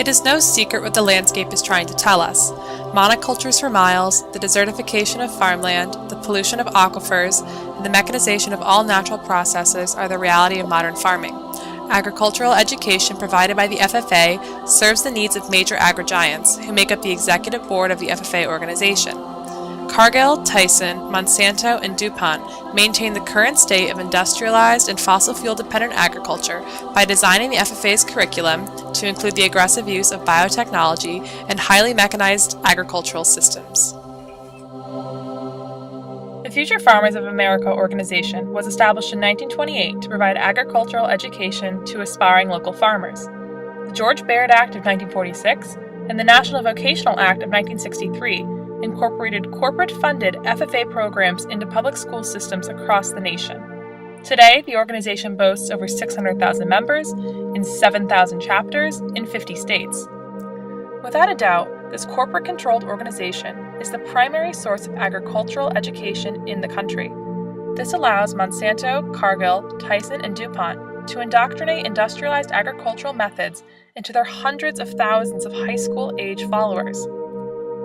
It is no secret what the landscape is trying to tell us. Monocultures for miles, the desertification of farmland, the pollution of aquifers, and the mechanization of all natural processes are the reality of modern farming. Agricultural education provided by the FFA serves the needs of major agri-giants who make up the executive board of the FFA organization. Cargill, Tyson, Monsanto, and DuPont maintain the current state of industrialized and fossil fuel-dependent agriculture by designing the FFA's curriculum to include the aggressive use of biotechnology and highly mechanized agricultural systems. The Future Farmers of America organization was established in 1928 to provide agricultural education to aspiring local farmers. The George Baird Act of 1946 and the National Vocational Act of 1963 incorporated corporate-funded FFA programs into public school systems across the nation. Today, the organization boasts over 600,000 members in 7,000 chapters in 50 states. Without a doubt, this corporate-controlled organization is the primary source of agricultural education in the country. This allows Monsanto, Cargill, Tyson, and DuPont to indoctrinate industrialized agricultural methods into their hundreds of thousands of high school-age followers.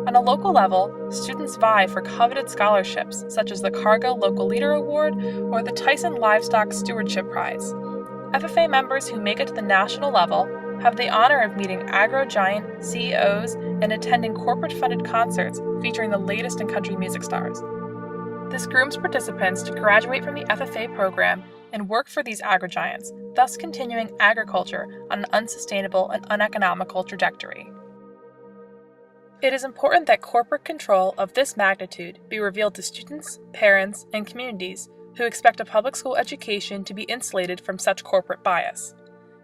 On a local level, students vie for coveted scholarships such as the Cargill Local Leader Award or the Tyson Livestock Stewardship Prize. FFA members who make it to the national level have the honor of meeting agro-giant CEOs and attending corporate-funded concerts featuring the latest in country music stars. This grooms participants to graduate from the FFA program and work for these agri-giants, thus continuing agriculture on an unsustainable and uneconomical trajectory. It is important that corporate control of this magnitude be revealed to students, parents, and communities who expect a public school education to be insulated from such corporate bias.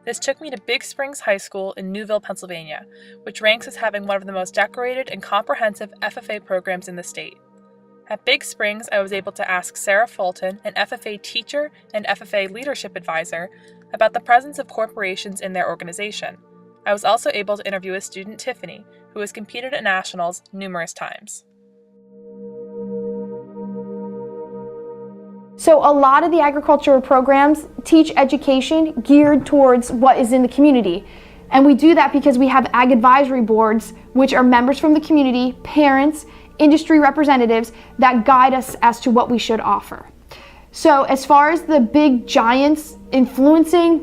This took me to Big Springs High School in Newville, Pennsylvania, which ranks as having one of the most decorated and comprehensive FFA programs in the state. At Big Springs, I was able to ask Sara, an FFA teacher and FFA leadership advisor, about the presence of corporations in their organization. I was also able to interview a student, Tiffany, who has competed at nationals numerous times. So a lot of the agricultural programs teach education geared towards what is in the community. And we do that because we have ag advisory boards, which are members from the community, parents, industry representatives that guide us as to what we should offer. So as far as the big giants influencing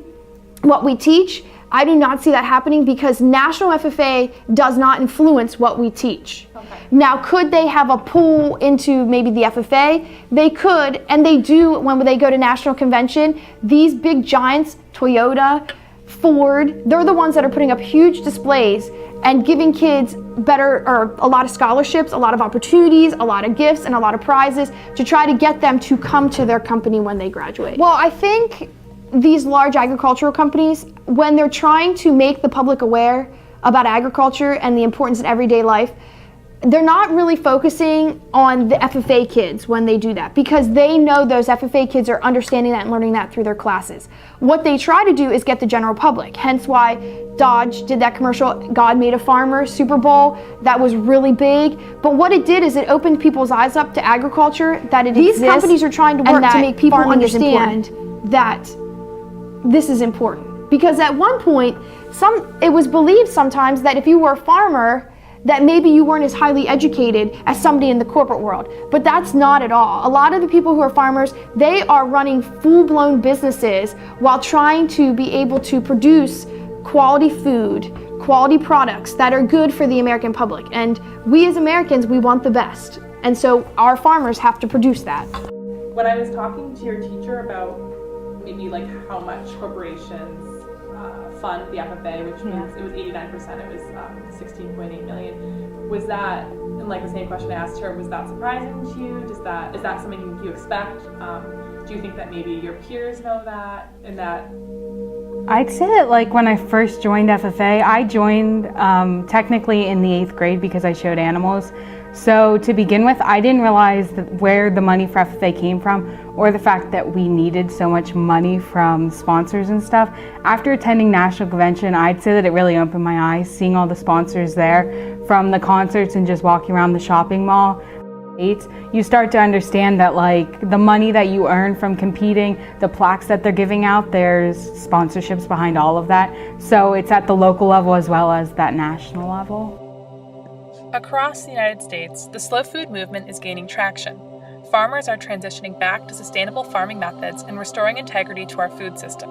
what we teach, I do not see that happening because National FFA does not influence what we teach. Okay. Now, could they have a pull into maybe the FFA? They could, and they do when they go to national convention. These big giants, Toyota, Ford, they're the ones that are putting up huge displays and giving kids a lot of scholarships, a lot of opportunities, a lot of gifts, and a lot of prizes to try to get them to come to their company when they graduate. Well, I think these large agricultural companies, when they're trying to make the public aware about agriculture and the importance in everyday life, they're not really focusing on the FFA kids when they do that because they know those FFA kids are understanding that and learning that through their classes. What they try to do is get the general public, hence why Dodge did that commercial, God Made a Farmer, Super Bowl, that was really big. But what it did is it opened people's eyes up to agriculture, that it exists. These companies are trying to work to make people understand that this is important. Because at one point, it was believed sometimes that if you were a farmer, that maybe you weren't as highly educated as somebody in the corporate world. But that's not at all. A lot of the people who are farmers, they are running full-blown businesses while trying to be able to produce quality food, quality products that are good for the American public. And we as Americans, we want the best. And so our farmers have to produce that. When I was talking to your teacher about maybe like how much corporations fund the FFA, which means it was 89%, it was 16.8 million. Was that, and like the same question I asked her, was that surprising to you? Is that something you expect? Do you think that maybe your peers know that, and that? I'd say that like when I first joined FFA, I joined technically in the 8th grade because I showed animals. So to begin with, I didn't realize where the money for FFA came from or the fact that we needed so much money from sponsors and stuff. After attending National Convention, I'd say that it really opened my eyes, seeing all the sponsors there from the concerts and just walking around the shopping mall. You start to understand that like the money that you earn from competing, the plaques that they're giving out, there's sponsorships behind all of that. So it's at the local level as well as that national level. Across the United States, the slow food movement is gaining traction. Farmers are transitioning back to sustainable farming methods and restoring integrity to our food system.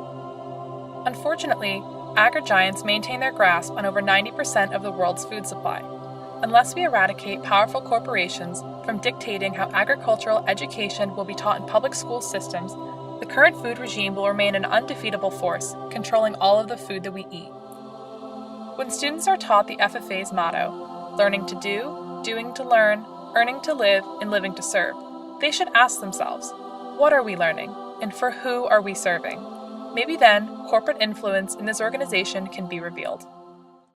Unfortunately, agri-giants maintain their grasp on over 90% of the world's food supply. Unless we eradicate powerful corporations from dictating how agricultural education will be taught in public school systems, the current food regime will remain an undefeatable force, controlling all of the food that we eat. When students are taught the FFA's motto, learning to do, doing to learn, earning to live, and living to serve, they should ask themselves, what are we learning, and for who are we serving? Maybe then, corporate influence in this organization can be revealed.